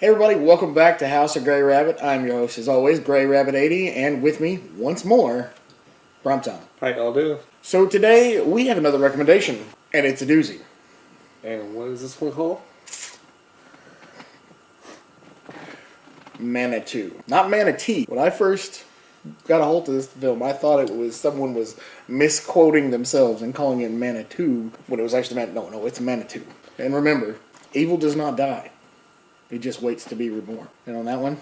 Hey everybody, welcome back to House of Grey Rabbit. I'm your host as always, Grey Rabbit 80, and with me, once more, Brompton. How y'all do? So today, we have another recommendation, and it's a doozy. And what is this one called? Manitou. Not Manatee. When I first got a hold of this film, I thought it was someone was misquoting themselves and calling it Manitou, when it was actually no, it's Manitou. And remember, evil does not die. He just waits to be reborn. And on that one,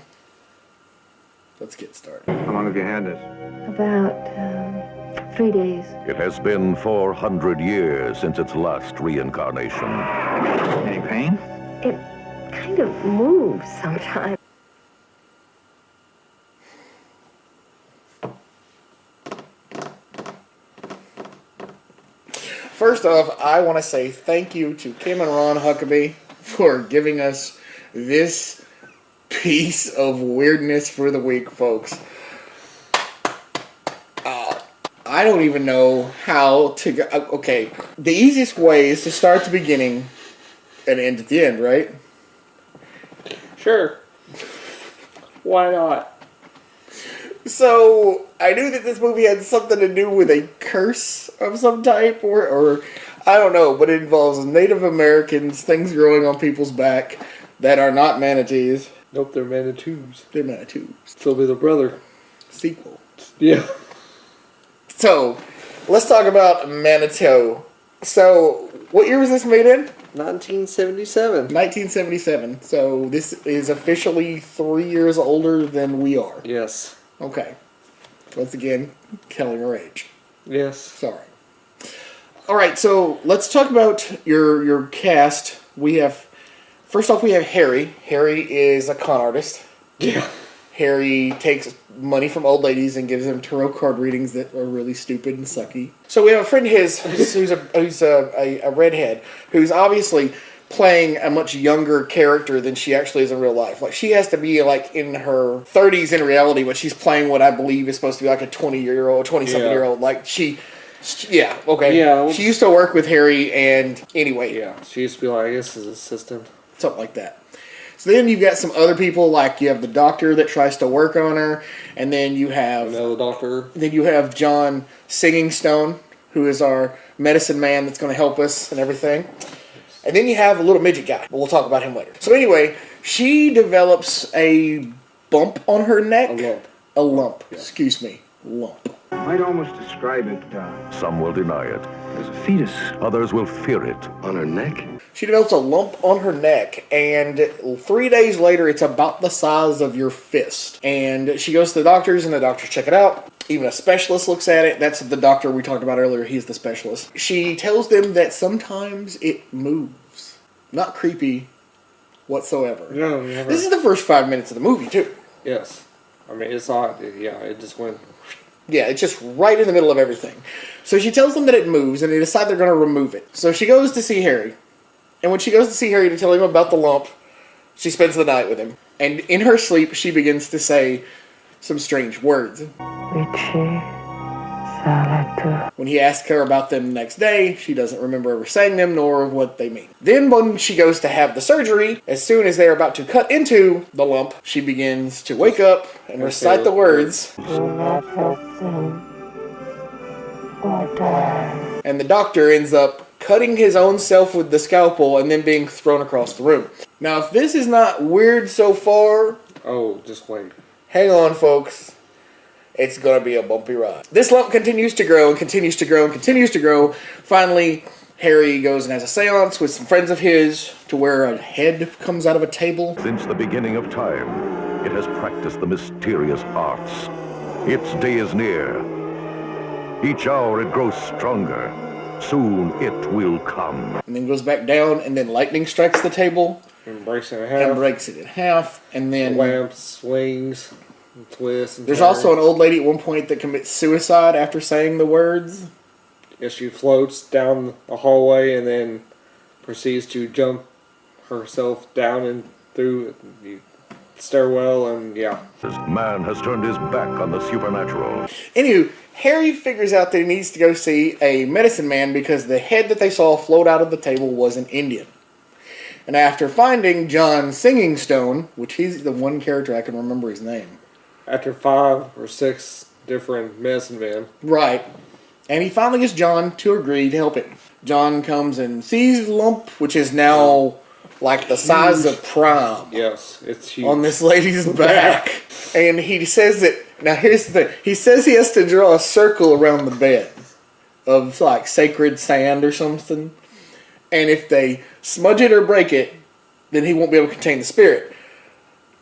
let's get started. How long have you had this? About 3 days. It has been 400 years since its last reincarnation. Any pain? It kind of moves sometimes. First off, I want to say thank you to Kim and Ron Huckabee for giving us this piece of weirdness for the week, folks. I don't even know how to go. Okay, the easiest way is to start at the beginning and end at the end, right? Sure. Why not? So, I knew that this movie had something to do with a curse of some type, or I don't know, but it involves Native Americans, things growing on people's back that are not manatees. Nope, they're Manitous. They're Manitous. Still be the brother. Sequel. Yeah. So, let's talk about Manitou. So, what year was this made in? 1977. 1977. So, this is officially 3 years older than we are. Yes. Okay. Once again, telling our age. Yes. Sorry. Alright, so let's talk about your cast. First off, we have Harry. Harry is a con artist. Yeah. Harry takes money from old ladies and gives them tarot card readings that are really stupid and sucky. So we have a friend of his who's a redhead who's obviously playing a much younger character than she actually is in real life. Like, she has to be like in her 30s in reality, but she's playing what I believe is supposed to be like a 20-year-old, 20-something-year-old. Like, yeah, okay. Yeah. She used to work with Harry, and anyway. Yeah, she used to be like, I guess his assistant. Something like that. So then you've got some other people, like you have the doctor that tries to work on her, and then you have Another doctor. Then you have John Singing Stone, who is our medicine man that's going to help us and everything. And then you have a little midget guy, but we'll talk about him later. So anyway, she develops a bump on her neck. A lump. A lump. Yeah. Excuse me. Lump. I'd almost describe it Some will deny it. as a fetus. Others will fear it. On her neck? She develops a lump on her neck, and 3 days later, it's about the size of your fist. And she goes to the doctors, and the doctors check it out. Even a specialist looks at it. That's the doctor we talked about earlier. He's the specialist. She tells them that sometimes it moves. Not creepy whatsoever. No, never. This is the first 5 minutes of the movie, too. Yes. I mean, it's odd. Yeah, it just went... Yeah, it's just right in the middle of everything. So she tells them that it moves, and they decide they're going to remove it. So she goes to see Harry. And when she goes to see Harry to tell him about the lump, she spends the night with him. And in her sleep, she begins to say some strange words. When he asks her about them the next day, she doesn't remember ever saying them nor what they mean. Then when she goes to have the surgery, as soon as they're about to cut into the lump, she begins to wake up and recite the words. And the doctor ends up cutting his own self with the scalpel and then being thrown across the room. Now, if this is not weird so far... Oh, just wait. Hang on, folks. It's going to be a bumpy ride. This lump continues to grow and continues to grow and continues to grow. Finally, Harry goes and has a seance with some friends of his to where a head comes out of a table. Since the beginning of time, it has practiced the mysterious arts. Its day is near. Each hour it grows stronger. Soon it will come. And then goes back down, and then lightning strikes the table. And breaks it in half. And breaks it in half. And then... The lamp swings and twists and There's turns. also an old lady at one point that commits suicide after saying the words. Yeah, she floats down the hallway and then proceeds to jump herself down and through the stairwell, and yeah. Man has turned his back on the supernatural. Anywho, Harry figures out that he needs to go see a medicine man because the head that they saw float out of the table was an Indian. And after finding John Singing Stone, which he's the one character I can remember his name. After 5 or 6 different medicine men. Right. And he finally gets John to agree to help him. John comes and sees the lump, which is now like the size of Prime. Yes, it's huge. On this lady's back. And he says that, now here's the thing, he says he has to draw a circle around the bed of like sacred sand or something. And if they smudge it or break it, then he won't be able to contain the spirit.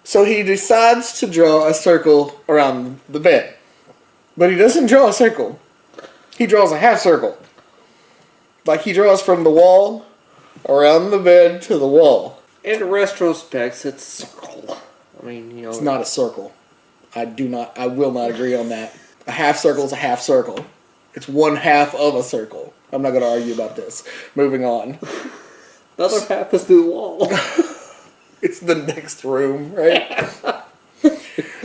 So he decides to draw a circle around the bed. But he doesn't draw a circle. He draws a half circle. Like he draws from the wall, around the bed to the wall. In retrospect, it's a circle. I mean, you know. It's not a circle. I will not agree on that. A half circle is a half circle. It's one half of a circle. I'm not going to argue about this. Moving on. The other half is through the wall. It's the next room, right?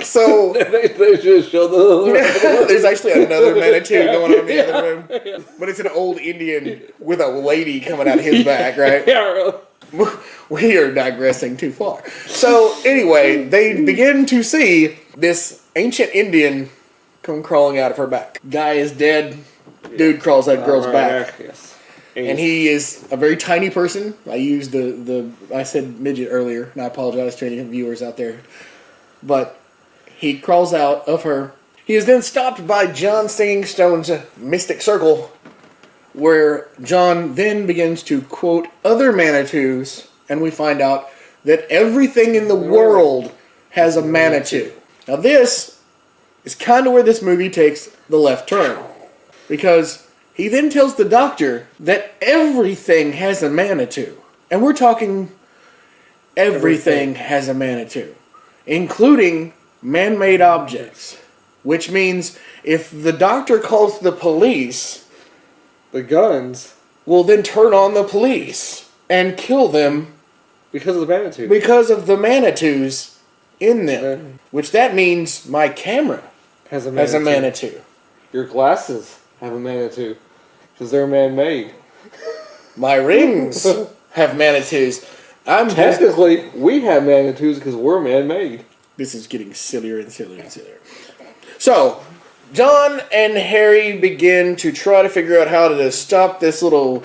So they just show the there's actually another Manitou going on in the other room. But it's an old Indian with a lady coming out of his back, right? Yeah. We are digressing too far. So anyway, they begin to see this ancient Indian come crawling out of her back. Guy is dead. Dude crawls out of girl's back. Yes. And he is a very tiny person. I used I said midget earlier, and I apologize to any viewers out there. But he crawls out of her. He is then stopped by John Singing Stone's mystic circle, where John then begins to quote other Manitous, and we find out that everything in the world has a Manitou. Now this is kind of where this movie takes the left turn, because he then tells the doctor that everything has a Manitou. And we're talking everything has a Manitou, including man-made objects. Which means if the doctor calls the police, The guns. will then turn on the police and kill them Because of the Manitou. because of the Manitous in them. Which that means my camera Has a has a Manitou. Your glasses have a Manitou. Because they're man-made. My rings have Manitous. I'm just... Technically, we have Manitous because we're man-made. This is getting sillier and sillier and sillier. So, John and Harry begin to try to figure out how to stop this little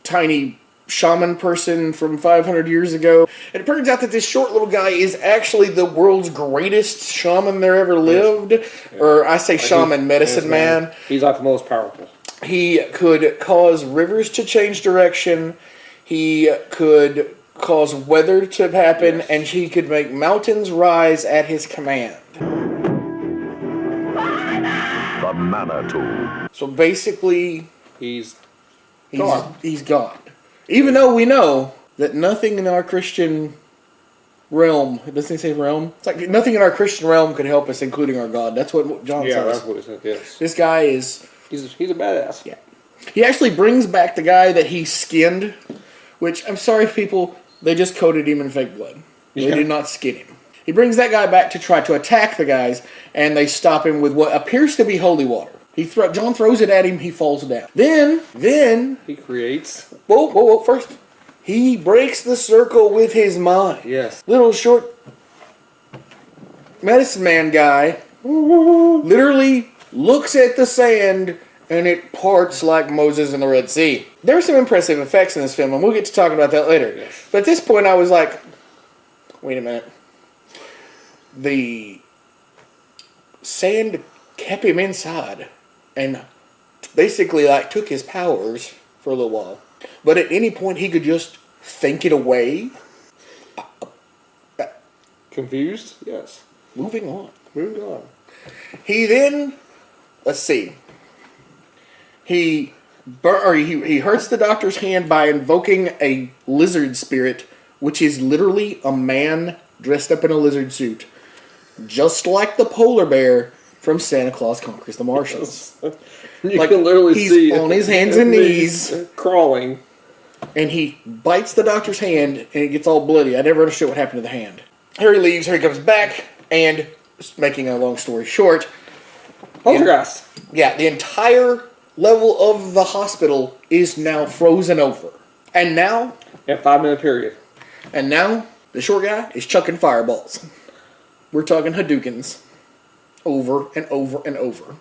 tiny shaman person from 500 years ago. And it turns out that this short little guy is actually the world's greatest shaman there ever lived. Yeah. Or I say shaman, medicine man. He's like the most powerful. He could cause rivers to change direction. He could cause weather to happen. Yes. And he could make mountains rise at his command. The Manitou. So basically, he's gone. He's gone. Even though we know that nothing in our Christian realm, doesn't he say realm? It's like nothing in our Christian realm could help us, including our God. That's what John says. Yeah, that's what he said, yes. This guy is... He's a badass. Yeah. He actually brings back the guy that he skinned, which, I'm sorry, people, they just coated him in fake blood. They did not skin him. He brings that guy back to try to attack the guys, and they stop him with what appears to be holy water. John throws it at him, he falls down. Then... He creates... Whoa, first. He breaks the circle with his mind. Yes. Little short medicine man guy literally looks at the sand and it parts like Moses in the Red Sea. There are some impressive effects in this film, and we'll get to talking about that later. Yes. But at this point I was like, wait a minute. The sand kept him inside and basically like took his powers for a little while. But at any point he could just think it away. Confused? Yes. Moving on. He then, let's see. He hurts the doctor's hand by invoking a lizard spirit, which is literally a man dressed up in a lizard suit. Just like the polar bear from Santa Claus Conquers the Martians. You can literally see he's on his hands and knees crawling. And he bites the doctor's hand and it gets all bloody. I never understood what happened to the hand. Harry leaves, Harry comes back, and making a long story short, Poltergeist. Yeah, the entire level of the hospital is now frozen over. And now... In a 5-minute period. And now, the short guy is chucking fireballs. We're talking Hadoukens. Over and over and over.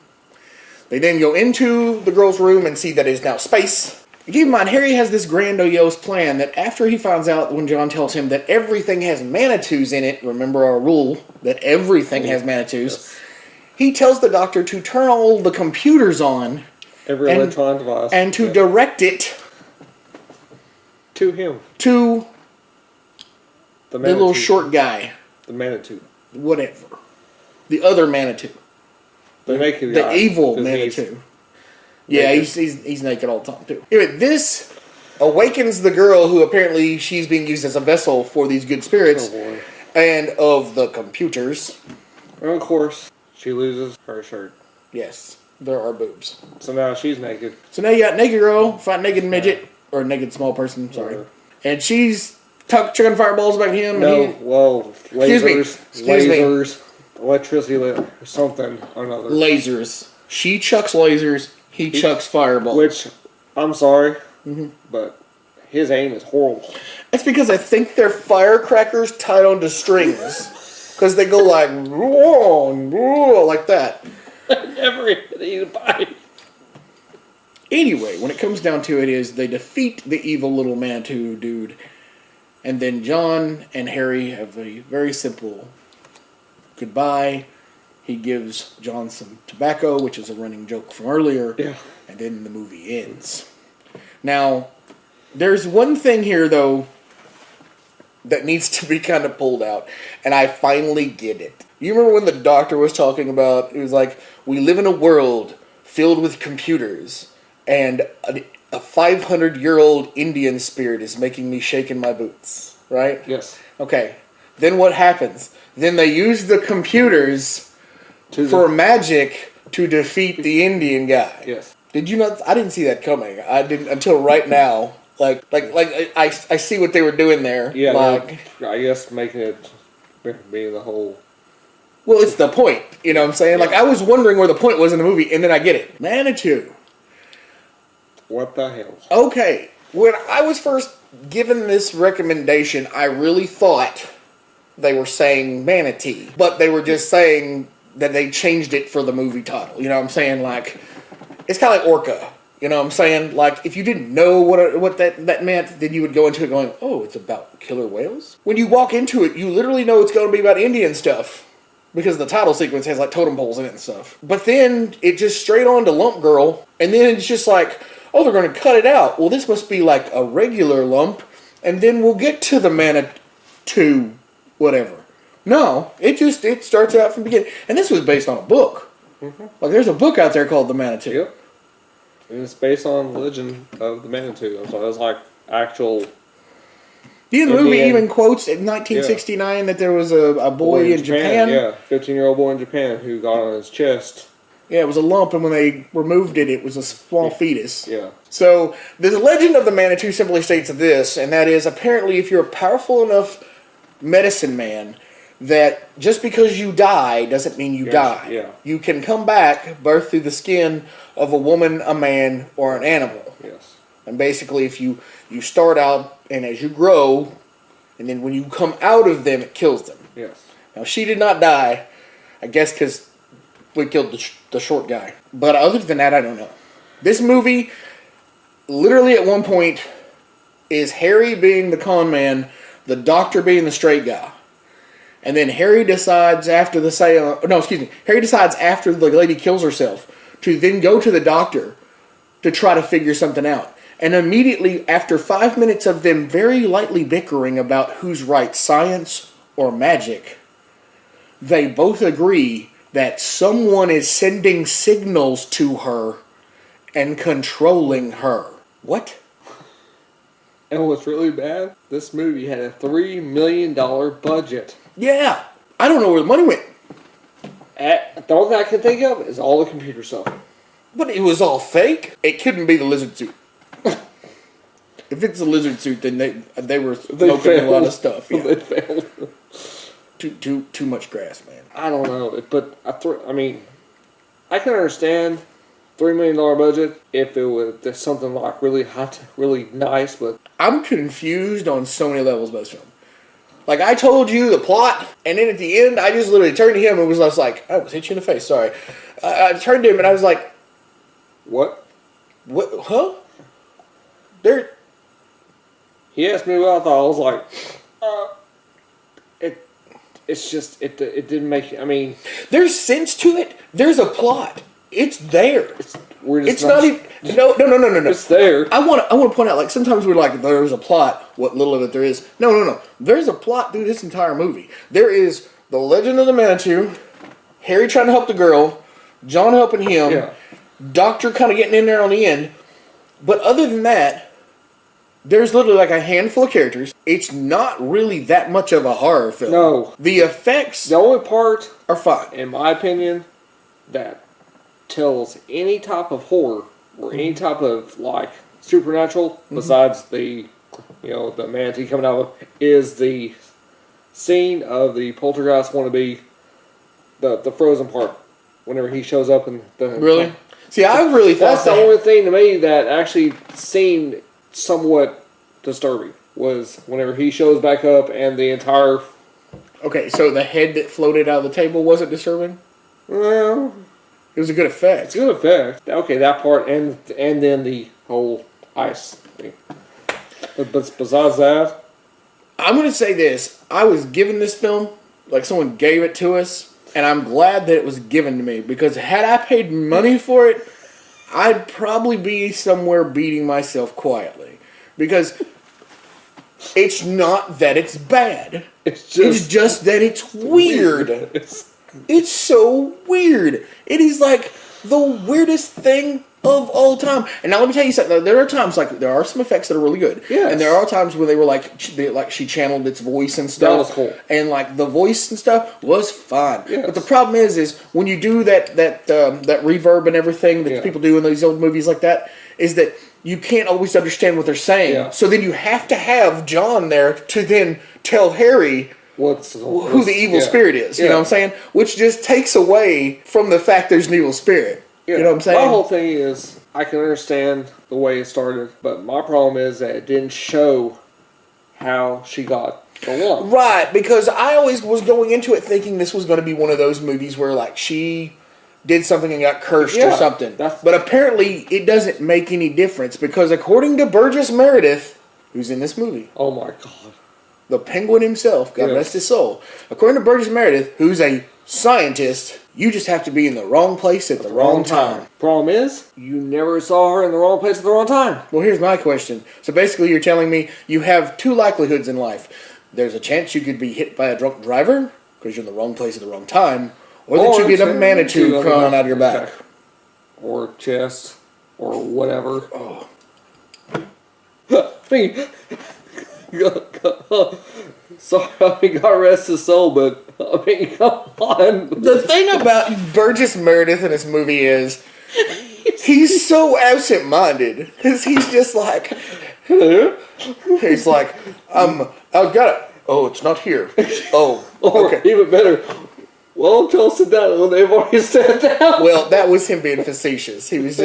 They then go into the girl's room and see that it is now space. And keep in mind, Harry has this grandiose plan that after he finds out, when John tells him that everything has Manitous in it, remember our rule that everything has Manitous, he tells the doctor to turn all the computers on. Every electronic device. And to direct it to him. To the little short guy. The Manitou. Whatever. The other Manitou. The evil Manitou. Yeah, he's naked all the time too. Anyway, this awakens the girl who apparently she's being used as a vessel for these good spirits and of the computers. And of course, she loses her shirt. Yes, there are boobs. So now she's naked. So now you got naked girl, fight naked midget, or naked small person, sorry. And she's chucking fireballs back at him. Lasers. Excuse me. Electricity, or something or another. Lasers. She chucks lasers. He chucks fireballs. Which, I'm sorry, but his aim is horrible. That's because I think they're firecrackers tied onto strings. Because they go like, like that. Never hit anybody. Anyway, when it comes down to it is they defeat the evil little Manitou dude. And then John and Harry have a very simple goodbye. He gives John some tobacco, which is a running joke from earlier. Yeah. And then the movie ends. Now, there's one thing here, though, that needs to be kind of pulled out. And I finally get it. You remember when the doctor was talking about, it was like, we live in a world filled with computers. And a 500-year-old Indian spirit is making me shake in my boots. Right? Yes. Okay. Then what happens? Then they use the computers for magic to defeat the Indian guy. Yes. Did you not? I didn't see that coming. I didn't until right now. I see what they were doing there. Yeah. I guess making it be the whole. Well, it's the point. You know what I'm saying? Yeah. Like, I was wondering where the point was in the movie, and then I get it. Manitou. What the hell? Okay. When I was first given this recommendation, I really thought they were saying manatee, but they were just saying that they changed it for the movie title. You know what I'm saying? Like, it's kind of like orca. You know what I'm saying? Like, if you didn't know what that meant, then you would go into it going, oh, it's about killer whales? When you walk into it, you literally know it's going to be about Indian stuff. Because the title sequence has, like, totem poles in it and stuff. But then, it just straight on to Lump Girl, and then it's just like, oh, they're going to cut it out. Well, this must be like a regular lump, and then we'll get to the Manitou whatever. No, it starts out from the beginning. And this was based on a book. Mm-hmm. Like, there's a book out there called The Manitou. Yep. And it's based on the legend of the Manitou. So it's like actual... The movie even quotes in 1969 that there was a boy in Japan. Yeah, 15-year-old boy in Japan who got on his chest. Yeah, it was a lump, and when they removed it, it was a small fetus. Yeah. So, the legend of the Manitou simply states this, and that is, apparently, if you're a powerful enough medicine man, that just because you die doesn't mean you die. Yeah. You can come back, birth through the skin of a woman, a man, or an animal. Yes. And basically, if you start out, and as you grow, and then when you come out of them, it kills them. Yes. Now, she did not die, I guess because we killed the short guy. But other than that, I don't know. This movie, literally at one point, is Harry being the con man, the doctor being the straight guy. And then Harry decides after the seance... No, excuse me. Harry decides after the lady kills herself to then go to the doctor to try to figure something out. And immediately, after 5 minutes of them very lightly bickering about who's right, science or magic, they both agree that someone is sending signals to her and controlling her. What? And what's really bad, this movie had a $3 million budget. Yeah. I don't know where the money went. The only thing I can think of is all the computer stuff. But it was all fake. It couldn't be the lizard suit. If it's a lizard suit, then they were smoking a lot of stuff. Yeah. They failed. Too much grass, man. I don't know, but I can understand $3 million budget. If it was just something like really hot, really nice, but I'm confused on so many levels about this film. Like, I told you the plot, and then at the end, I just literally turned to him and was just like, I was hit you in the face, sorry. I turned to him and I was like, what? what, huh? There, He asked me what I thought. I was like, it's just it didn't make. I mean, there's sense to it. There's a plot. It's there. we're just It's not even, no. It's there. I want to point out, like, sometimes we're like, there's a plot, what little of it there is. No. There's a plot through this entire movie. There is the legend of the Manitou, Harry trying to help the girl, John helping him, Yeah. Doctor kind of getting in there on the end. But other than that, there's literally like a handful of characters. It's not really that much of a horror film. No. The effects The only part, are fine. in my opinion, that tells any type of horror or any type of like supernatural, besides the the manatee coming out of, is the scene of the poltergeist wannabe, the frozen part, whenever he shows up in the Really? See, I really thought That's the only thing to me that actually seemed somewhat disturbing, was whenever he shows back up and the entire. Okay, so the head that floated out of the table wasn't disturbing? Well, It was a good effect. it's a good effect. Okay, that part and then the whole ice thing. But besides that, I'm going to say this. I was given this film, like someone gave it to us, and I'm glad that it was given to me, because had I paid money for it, I'd probably be somewhere beating myself quietly. Because it's not that it's bad. it's It's just that it's weird. It's so weird. It is like the weirdest thing of all time. And now let me tell you something. There are times, like, there are some effects that are really good. Yes. And there are times where they were like she channeled its voice and stuff. That was cool. And like the voice and stuff was fine. Yes. But the problem is when you do that reverb and everything that people do in those old movies like that, is that you can't always understand what they're saying. Yeah. So then you have to have John there to then tell Harry who the evil spirit is. You know what I'm saying? Which just takes away from the fact there's an evil spirit. Yeah. You know what I'm saying? My whole thing is, I can understand the way it started, but my problem is that it didn't show how she got the lump. Right, because I always was going into it thinking this was going to be one of those movies where, like, she did something and got cursed or something. But apparently it doesn't make any difference, because according to Burgess Meredith, who's in this movie, Oh my god. the Penguin himself, God Yes. rest his soul, according to Burgess Meredith, who's a scientist, you just have to be in the wrong place at the wrong time. Problem is, you never saw her in the wrong place at the wrong time. Well, here's my question. So basically you're telling me you have two likelihoods in life. There's a chance you could be hit by a drunk driver, because you're in the wrong place at the wrong time, or that you get a Manitou crawling out of your back. Or chest, or whatever. Oh. I mean, sorry, I mean, God rest his soul, but I mean, come on. The thing about Burgess Meredith in this movie is he's so absent-minded, because he's just like, he's like, I've got it. Oh, it's not here. Oh, Or okay. even better, well, tell us sit down. Well, they've already sat down. Well, that was him being facetious. He was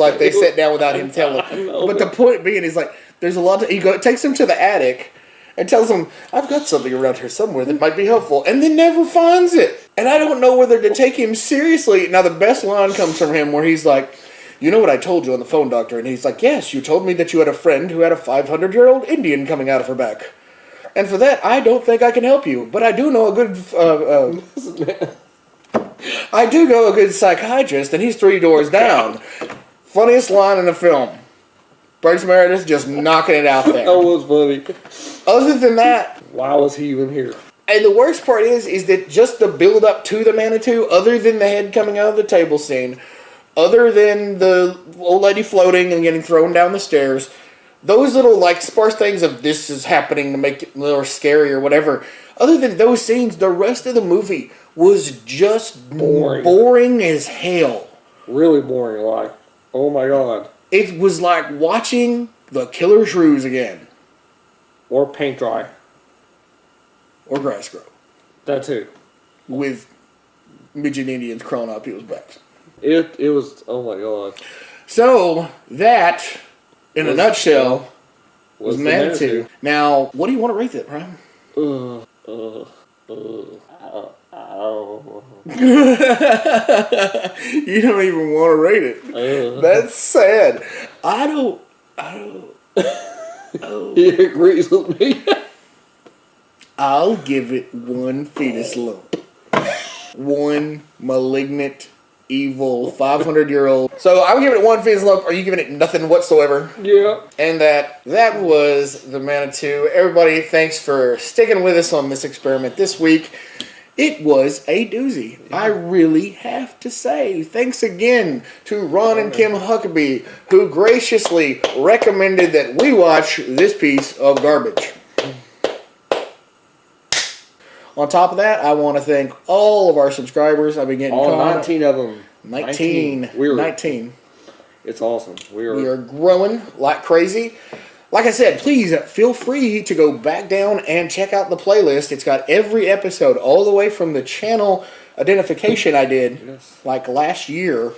like, they sat down without him telling. But the point being is, like, there's a lot of, takes him to the attic and tells him, I've got something around here somewhere that might be helpful, and then never finds it. And I don't know whether to take him seriously. Now, the best line comes from him where he's like, you know what I told you on the phone, doctor? And he's like, yes, you told me that you had a friend who had a 500-year-old Indian coming out of her back. And for that, I don't think I can help you. But I do know a good, I do know a good psychiatrist, and he's 3 doors down. Funniest line in the film. Burgess Meredith just knocking it out there. That was funny. Other than that, Why was he even here? and the worst part is that just the build up to the Manitou, other than the head coming out of the table scene, other than the old lady floating and getting thrown down the stairs, those little, like, sparse things of this is happening to make it more scary or whatever, other than those scenes, the rest of the movie was just boring as hell. Really boring. Like, oh my god. It was like watching The Killer Shrews again. Or paint dry. Or Grass Grow. That too. With midget Indians crawling out people's backs. It was, oh my god. So that, in a nutshell, was the Manitou. Now, what do you want to rate it, Brian? You don't even want to rate it. That's sad. I don't. He agrees with me. I'll give it one fetus lump. One malignant, evil, 500-year-old. So I'm giving it one fetus lump. Are you giving it nothing whatsoever? Yeah. And that was the Manitou. Everybody, thanks for sticking with us on this experiment this week. It was a doozy. Yeah. I really have to say. Thanks again to Ron and Kim Huckabee, who graciously recommended that we watch this piece of garbage. On top of that, I want to thank all of our subscribers. I've been getting all 19 of them. 19. 19. It's awesome. We are growing like crazy. Like I said, please feel free to go back down and check out the playlist. It's got every episode all the way from the channel identification I did like last year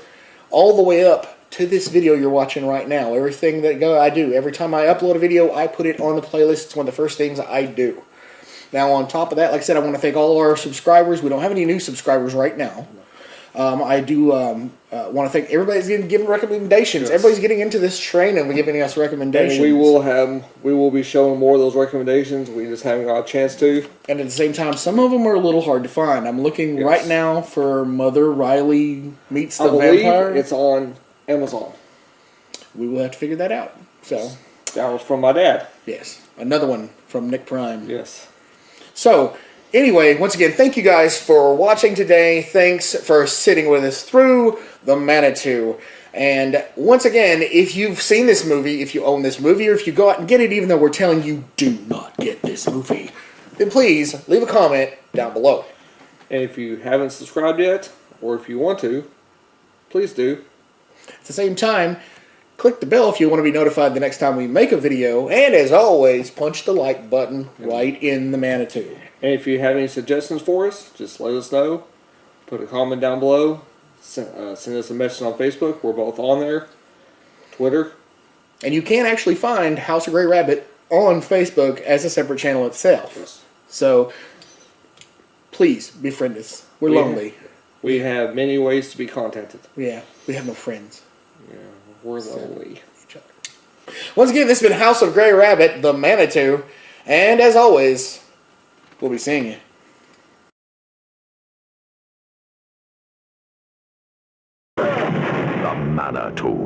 all the way up to this video you're watching right now. Everything that I do. Every time I upload a video, I put it on the playlist. It's one of the first things I do. Now, on top of that, like I said, I want to thank all our subscribers. We don't have any new subscribers right now. I do want to thank everybody's giving recommendations. Yes. Everybody's getting into this train and giving us recommendations. And we will be showing more of those recommendations. We just haven't got a chance to. And at the same time, some of them are a little hard to find. I'm looking right now for Mother Riley Meets the Vampire. It's on Amazon. We will have to figure that out. So that was from my dad. Yes, another one from Nick Prime. Yes. So, anyway, once again, thank you guys for watching today. Thanks for sitting with us through the Manitou. And once again, if you've seen this movie, if you own this movie, or if you go out and get it, even though we're telling you do not get this movie, then please leave a comment down below. And if you haven't subscribed yet, or if you want to, please do. At the same time, click the bell if you want to be notified the next time we make a video. And as always, punch the like button right in the Manitou. And if you have any suggestions for us, just let us know. Put a comment down below. Send us a message on Facebook. We're both on there. Twitter. And you can actually find House of Grey Rabbit on Facebook as a separate channel itself. Yes. So, please befriend us. We're lonely. We have many ways to be contacted. Yeah, we have no friends. Yeah. We're lonely. Once again, this has been House of Grey Rabbit, the Manitou, and as always, we'll be seeing you. The Manitou.